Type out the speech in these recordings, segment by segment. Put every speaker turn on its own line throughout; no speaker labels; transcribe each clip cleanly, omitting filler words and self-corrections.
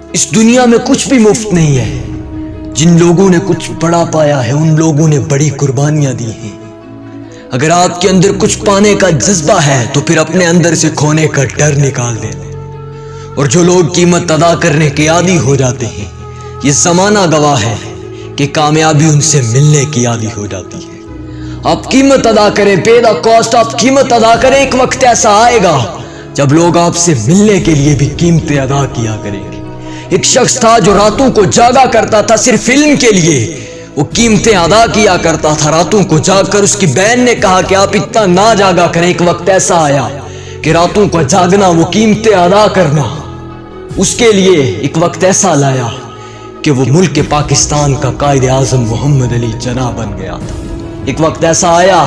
اس دنیا میں کچھ بھی مفت نہیں ہے۔ جن لوگوں نے کچھ بڑا پایا ہے ان لوگوں نے بڑی قربانیاں دی ہیں۔ اگر آپ کے اندر کچھ پانے کا جذبہ ہے تو پھر اپنے اندر سے کھونے کا ڈر نکال دیں۔ اور جو لوگ قیمت ادا کرنے کے عادی ہو جاتے ہیں، یہ زمانہ گواہ ہے کہ کامیابی ان سے ملنے کی عادی ہو جاتی ہے۔ آپ قیمت ادا کریں، پے دا کاسٹ آپ قیمت ادا کریں۔ ایک وقت ایسا آئے گا جب لوگ آپ سے ملنے کے لیے بھی قیمتیں ادا کیا کریں گے۔ ایک شخص تھا جو راتوں کو جاگا کرتا تھا صرف فلم کے لیے، وہ قیمتیں ادا کیا کرتا تھا راتوں کو جاگ کر۔ اس کی بہن نے کہا کہ آپ اتنا نہ جاگا کریں۔ ایک وقت ایسا آیا کہ راتوں کو جاگنا، وہ قیمتیں ادا کرنا، اس کے لیے ایک وقت ایسا لایا کہ وہ ملک پاکستان کا قائد اعظم محمد علی جناح بن گیا تھا۔ ایک وقت ایسا آیا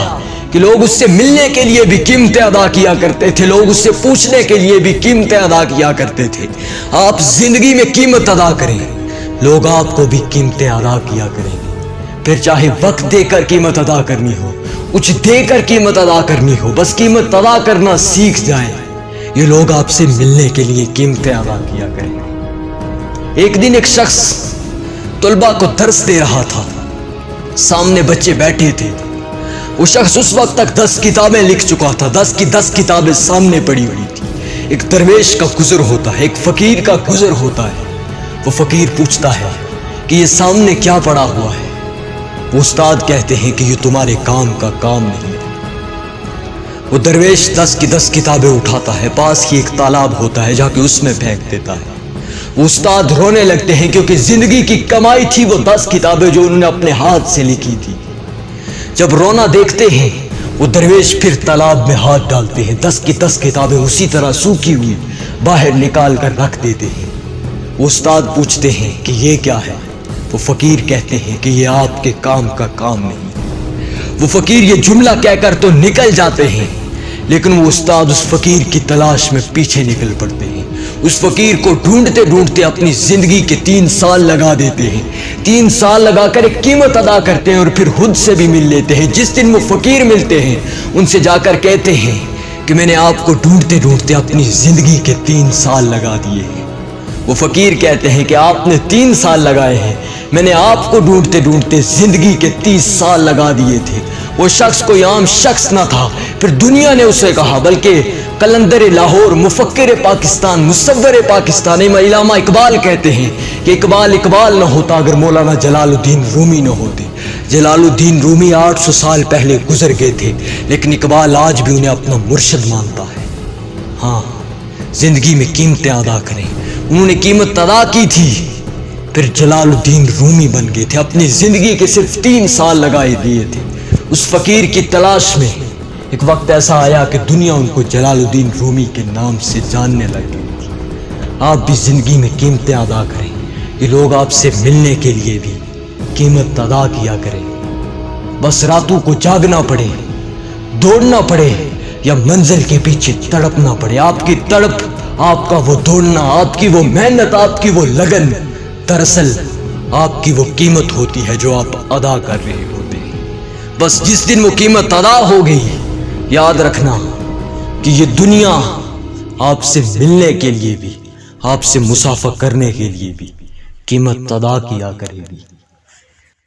کہ لوگ اس سے ملنے کے لیے بھی قیمتیں ادا کیا کرتے تھے، لوگ اس سے پوچھنے کے لیے بھی قیمتیں ادا کیا کرتے تھے۔ آپ زندگی میں قیمت ادا کریں، لوگ آپ کو بھی قیمتیں ادا کیا کریں گے۔ پھر چاہے وقت دے کر قیمت ادا کرنی ہو، کچھ دے کر قیمت ادا کرنی ہو، بس قیمت ادا کرنا سیکھ جائیں۔ یہ لوگ آپ سے ملنے کے لیے قیمتیں ادا کیا کریں گے۔ ایک دن ایک شخص طلباء کو درس دے رہا تھا، سامنے بچے بیٹھے تھے۔ وہ شخص اس وقت تک 10 کتابیں لکھ چکا تھا، 10 کی 10 کتابیں سامنے پڑی ہوئی تھی۔ ایک درویش کا گزر ہوتا ہے، ایک فقیر کا گزر ہوتا ہے۔ وہ فقیر پوچھتا ہے کہ یہ سامنے کیا پڑا ہوا ہے؟ وہ استاد کہتے ہیں کہ یہ تمہارے کام کا کام نہیں ہے۔ وہ درویش 10 کی 10 کتابیں اٹھاتا ہے، پاس ہی ایک تالاب ہوتا ہے، جا کے اس میں پھینک دیتا ہے۔ وہ استاد رونے لگتے ہیں کیونکہ زندگی کی کمائی تھی وہ 10 کتابیں جو انہوں نے اپنے ہاتھ سے لکھی تھی۔ جب رونا دیکھتے ہیں وہ درویش پھر تالاب میں ہاتھ ڈالتے ہیں، 10 کی 10 کتابیں اسی طرح سوکھی ہوئی باہر نکال کر رکھ دیتے ہیں۔ وہ استاد پوچھتے ہیں کہ یہ کیا ہے؟ وہ فقیر کہتے ہیں کہ یہ آپ کے کام کا کام نہیں۔ وہ فقیر یہ جملہ کہہ کر تو نکل جاتے ہیں، لیکن وہ استاد اس فقیر کی تلاش میں پیچھے نکل پڑتے ہیں۔ اس فقیر کو ڈھونڈتے ڈھونڈتے اپنی زندگی کے 3 سال لگا دیتے ہیں۔ 3 سال لگا کر ایک قیمت ادا کرتے ہیں اور پھر خود سے بھی مل لیتے ہیں۔ جس دن وہ فقیر ملتے ہیں ان سے جا کر کہتے ہیں کہ میں نے آپ کو ڈھونڈتے ڈھونڈتے اپنی زندگی کے 3 سال لگا دیے ہیں۔ وہ فقیر کہتے ہیں کہ آپ نے 3 سال لگائے ہیں، میں نے آپ کو ڈھونڈتے ڈھونڈتے زندگی کے 30 سال لگا دیے تھے۔ وہ شخص کوئی عام شخص نہ تھا، پھر دنیا نے اسے کہا، بلکہ قلندر لاہور، مفکر پاکستان، مصور پاکستان، علامہ اقبال کہتے ہیں کہ اقبال نہ ہوتا اگر مولانا جلال الدین رومی نہ ہوتے۔ جلال الدین رومی 800 سال پہلے گزر گئے تھے، لیکن اقبال آج بھی انہیں اپنا مرشد مانتا ہے۔ ہاں، زندگی میں قیمتیں ادا کریں۔ انہوں نے قیمت ادا کی تھی، پھر جلال الدین رومی بن گئے تھے، اپنی زندگی کے صرف 3 سال لگائے دیے تھے اس فقیر کی تلاش میں۔ ایک وقت ایسا آیا کہ دنیا ان کو جلال الدین رومی کے نام سے جاننے لگ گئی تھی۔ آپ بھی زندگی میں قیمتیں ادا کریں، یہ لوگ آپ سے ملنے کے لیے بھی قیمت ادا کیا کریں۔ بس راتوں کو جاگنا پڑے، دوڑنا پڑے، یا منزل کے پیچھے تڑپنا پڑے، آپ کی تڑپ، آپ کا وہ دوڑنا، آپ کی وہ محنت، آپ کی وہ لگن، دراصل آپ کی وہ قیمت ہوتی ہے جو آپ ادا کر رہے ہوتے ہیں۔ بس جس دن وہ قیمت ادا ہو گئی، یاد رکھنا کہ یہ دنیا آپ سے ملنے کے لیے بھی، آپ سے مصافحہ کرنے کے لیے بھی قیمت ادا کیا کرے گی۔